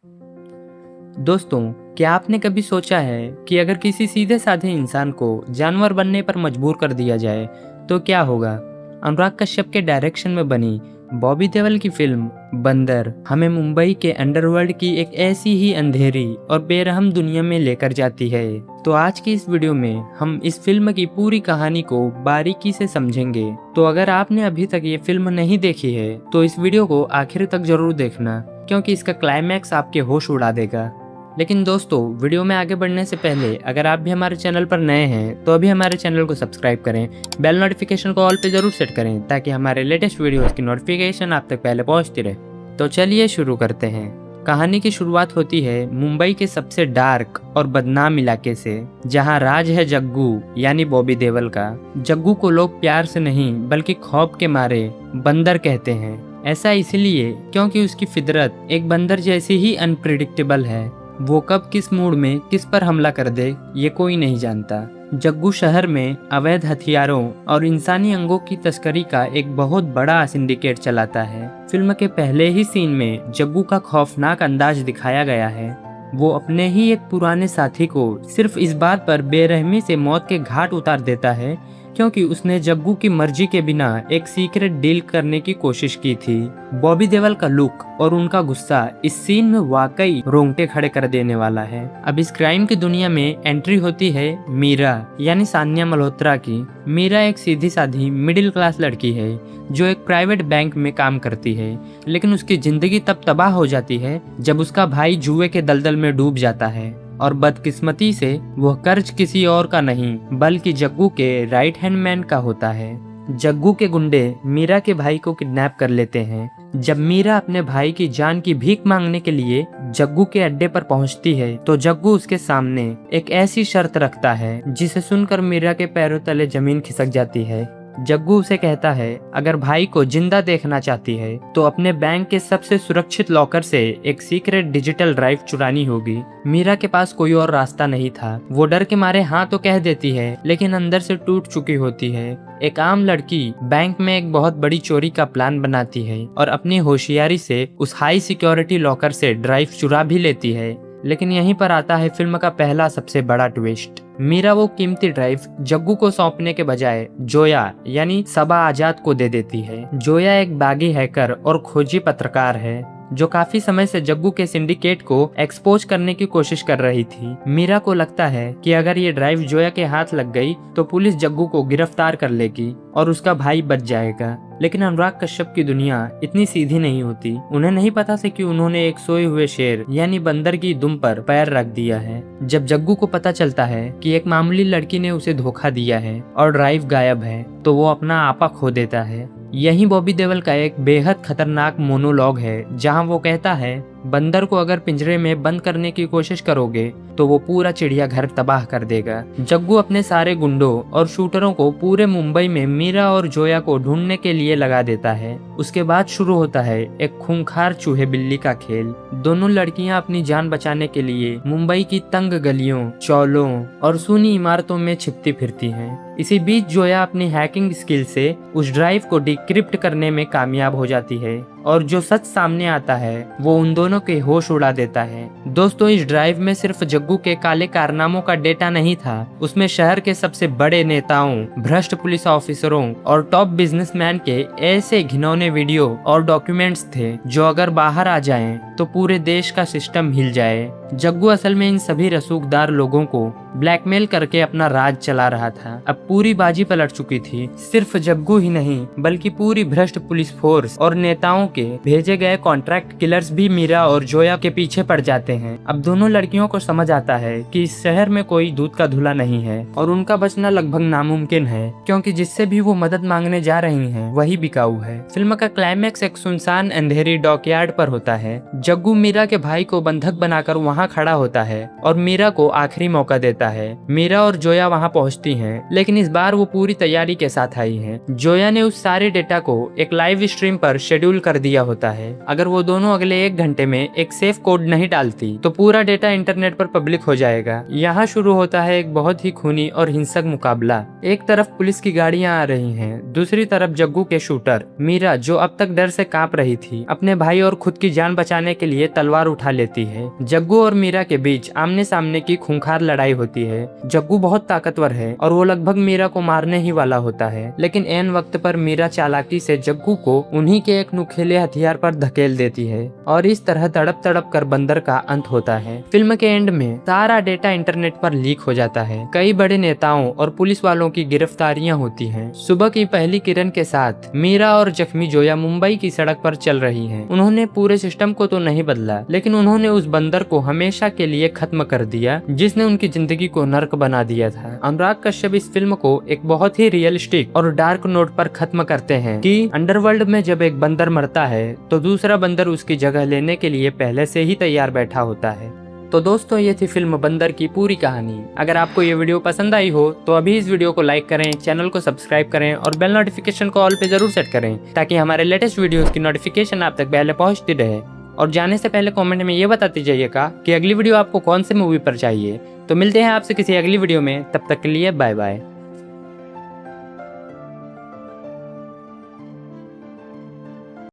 दोस्तों, क्या आपने कभी सोचा है कि अगर किसी सीधे साधे इंसान को जानवर बनने पर मजबूर कर दिया जाए तो क्या होगा? अनुराग कश्यप के डायरेक्शन में बनी बॉबी देओल की फिल्म बंदर हमें मुंबई के अंडरवर्ल्ड की एक ऐसी ही अंधेरी और बेरहम दुनिया में लेकर जाती है। तो आज की इस वीडियो में हम इस फिल्म की पूरी कहानी को बारीकी से समझेंगे। तो अगर आपने अभी तक ये फिल्म नहीं देखी है तो इस वीडियो को आखिर तक जरूर देखना, क्योंकि इसका क्लाइमैक्स आपके होश उड़ा देगा। लेकिन दोस्तों, वीडियो में आगे बढ़ने से पहले अगर आप भी हमारे चैनल पर नए हैं तो अभी हमारे चैनल को सब्सक्राइब करें, बेल नोटिफिकेशन को ऑल पे जरूर सेट करें ताकि हमारे लेटेस्ट वीडियोस की नोटिफिकेशन आप तक पहले पहुंचती रहे। तो चलिए शुरू करते हैं। कहानी की शुरुआत होती है मुंबई के सबसे डार्क और बदनाम इलाके से, जहां राज है जग्गू यानी बॉबी देओल का। जग्गू को लोग प्यार से नहीं बल्कि खौफ के मारे बंदर कहते हैं। ऐसा इसलिए क्योंकि उसकी फितरत एक बंदर जैसी ही अनप्रिडिक्टेबल है। वो कब किस मूड में किस पर हमला कर दे ये कोई नहीं जानता। जग्गू शहर में अवैध हथियारों और इंसानी अंगों की तस्करी का एक बहुत बड़ा सिंडिकेट चलाता है। फिल्म के पहले ही सीन में जग्गू का खौफनाक अंदाज दिखाया गया है। वो अपने ही एक पुराने साथी को सिर्फ इस बात पर बेरहमी से मौत के घाट उतार देता है क्योंकि उसने जग्गू की मर्जी के बिना एक सीक्रेट डील करने की कोशिश की थी। बॉबी देओल का लुक और उनका गुस्सा इस सीन में वाकई रोंगटे खड़े कर देने वाला है। अब इस क्राइम की दुनिया में एंट्री होती है मीरा यानी सान्या मल्होत्रा की। मीरा एक सीधी साधी मिडिल क्लास लड़की है जो एक प्राइवेट बैंक में काम करती है, लेकिन उसकी जिंदगी तब तबाह हो जाती है जब उसका भाई जुए के दलदल में डूब जाता है। और बदकिस्मती से वह कर्ज किसी और का नहीं बल्कि जग्गू के राइट हैंड मैन का होता है। जग्गू के गुंडे मीरा के भाई को किडनैप कर लेते हैं। जब मीरा अपने भाई की जान की भीख मांगने के लिए जग्गू के अड्डे पर पहुंचती है तो जग्गू उसके सामने एक ऐसी शर्त रखता है जिसे सुनकर मीरा के पैरों तले जमीन खिसक जाती है। जग्गू उसे कहता है अगर भाई को जिंदा देखना चाहती है तो अपने बैंक के सबसे सुरक्षित लॉकर से एक सीक्रेट डिजिटल ड्राइव चुरानी होगी। मीरा के पास कोई और रास्ता नहीं था। वो डर के मारे हाँ तो कह देती है, लेकिन अंदर से टूट चुकी होती है। एक आम लड़की बैंक में एक बहुत बड़ी चोरी का प्लान बनाती है और अपनी होशियारी से उस हाई सिक्योरिटी लॉकर से ड्राइव चुरा भी लेती है। लेकिन यहीं पर आता है फिल्म का पहला सबसे बड़ा ट्विस्ट। मीरा वो कीमती ड्राइव जग्गू को सौंपने के बजाय जोया यानी सबा आजाद को दे देती है। जोया एक बागी हैकर और खोजी पत्रकार है जो काफी समय से जग्गू के सिंडिकेट को एक्सपोज करने की कोशिश कर रही थी। मीरा को लगता है कि अगर ये ड्राइव जोया के हाथ लग गई तो पुलिस जग्गू को गिरफ्तार कर लेगी और उसका भाई बच जाएगा। लेकिन अनुराग कश्यप की दुनिया इतनी सीधी नहीं होती। उन्हें नहीं पता था कि उन्होंने एक सोए हुए शेर यानी बंदर की दुम पर पैर रख दिया है। जब जग्गू को पता चलता है कि एक मामूली लड़की ने उसे धोखा दिया है और ड्राइव गायब है तो वो अपना आपा खो देता है। यही बॉबी देओल का एक बेहद खतरनाक मोनोलॉग है जहां वो कहता है बंदर को अगर पिंजरे में बंद करने की कोशिश करोगे तो वो पूरा चिड़ियाघर तबाह कर देगा। जग्गू अपने सारे गुंडों और शूटरों को पूरे मुंबई में मीरा और जोया को ढूंढने के लिए लगा देता है। उसके बाद शुरू होता है एक खूंखार चूहे बिल्ली का खेल। दोनों लड़कियां अपनी जान बचाने के लिए मुंबई की तंग गलियों, चौलों और सूनी इमारतों में छिपती फिरती हैं। इसी बीच जोया अपनी हैकिंग स्किल से उस ड्राइव को डिक्रिप्ट करने में कामयाब हो जाती है और जो सच सामने आता है वो उन दोनों के होश उड़ा देता है। दोस्तों, इस ड्राइव में सिर्फ जग्गू के काले कारनामों का डेटा नहीं था, उसमें शहर के सबसे बड़े नेताओं, भ्रष्ट पुलिस ऑफिसरों और टॉप बिजनेसमैन के ऐसे घिनौने वीडियो और डॉक्यूमेंट्स थे जो अगर बाहर आ जाएं तो पूरे देश का सिस्टम हिल जाए। जग्गू असल में इन सभी रसूखदार लोगों को ब्लैकमेल करके अपना राज चला रहा था। अब पूरी बाजी पलट चुकी थी। सिर्फ जग्गू ही नहीं बल्कि पूरी भ्रष्ट पुलिस फोर्स और नेताओं के भेजे गए कॉन्ट्रैक्ट किलर्स भी मीरा और जोया के पीछे पड़ जाते हैं। अब दोनों लड़कियों को समझ आता है कि इस शहर में कोई दूध का धुला नहीं है और उनका बचना लगभग नामुमकिन है, क्योंकि जिससे भी वो मदद मांगने जा रही हैं वही बिकाऊ है। फिल्म का क्लाइमैक्स एक सुनसान अंधेरी डॉकयार्ड पर होता है। जग्गू मीरा के भाई को बंधक बनाकर वहाँ खड़ा होता है और मीरा को आखिरी मौका देता है। मीरा और जोया वहाँ पहुँचती हैं, लेकिन इस बार वो पूरी तैयारी के साथ आई हैं। जोया ने उस सारे डेटा को एक लाइव स्ट्रीम पर शेड्यूल कर दिया होता है। अगर वो दोनों अगले 1 घंटे में एक सेफ कोड नहीं डालती तो पूरा डेटा इंटरनेट पर पब्लिक हो जाएगा। यहाँ शुरू होता है एक बहुत ही खूनी और हिंसक मुकाबला। एक तरफ पुलिस की गाड़ियाँ आ रही हैं, दूसरी तरफ जग्गू के शूटर मीरा, जो अब तक डर से कांप रही थी, अपने भाई और खुद की जान बचाने करने के लिए तलवार उठा लेती है। जग्गू और मीरा के बीच आमने सामने की खूंखार लड़ाई होती है। जग्गू बहुत ताकतवर है और वो लगभग मीरा को मारने ही वाला होता है, लेकिन ऐन वक्त पर मीरा चालाकी से जग्गू को उन्हीं के एक नुकीले हथियार पर धकेल देती है और इस तरह तड़प तड़प कर बंदर का अंत होता है। फिल्म के एंड में सारा डेटा इंटरनेट पर लीक हो जाता है। कई बड़े नेताओं और पुलिस वालों की गिरफ्तारियां होती हैं। सुबह की पहली किरण के साथ मीरा और जख्मी जोया मुंबई की सड़क पर चल रही हैं। उन्होंने पूरे सिस्टम को तो नहीं बदला, लेकिन उन्होंने उस बंदर को हमेशा के लिए खत्म कर दिया जिसने उनकी जिंदगी को नर्क बना दिया था। अनुराग कश्यप इस फिल्म को एक बहुत ही रियलिस्टिक और डार्क नोट पर खत्म करते हैं कि अंडरवर्ल्ड में जब एक बंदर मरता है तो दूसरा बंदर उसकी जगह लेने के लिए पहले से ही तैयार बैठा होता है। तो दोस्तों, ये थी फिल्म बंदर की पूरी कहानी। अगर आपको ये वीडियो पसंद आई हो तो अभी इस वीडियो को लाइक करें, चैनल को सब्सक्राइब करें और बेल नोटिफिकेशन को ऑल पे जरूर सेट करें ताकि हमारे लेटेस्ट वीडियोस की नोटिफिकेशन आप तक पहले पहुंचती रहे। और जाने से पहले कमेंट में ये बताते जाइएगा कि अगली वीडियो आपको कौन से मूवी पर चाहिए। तो मिलते हैं आपसे किसी अगली वीडियो में, तब तक के लिए बाय बाय।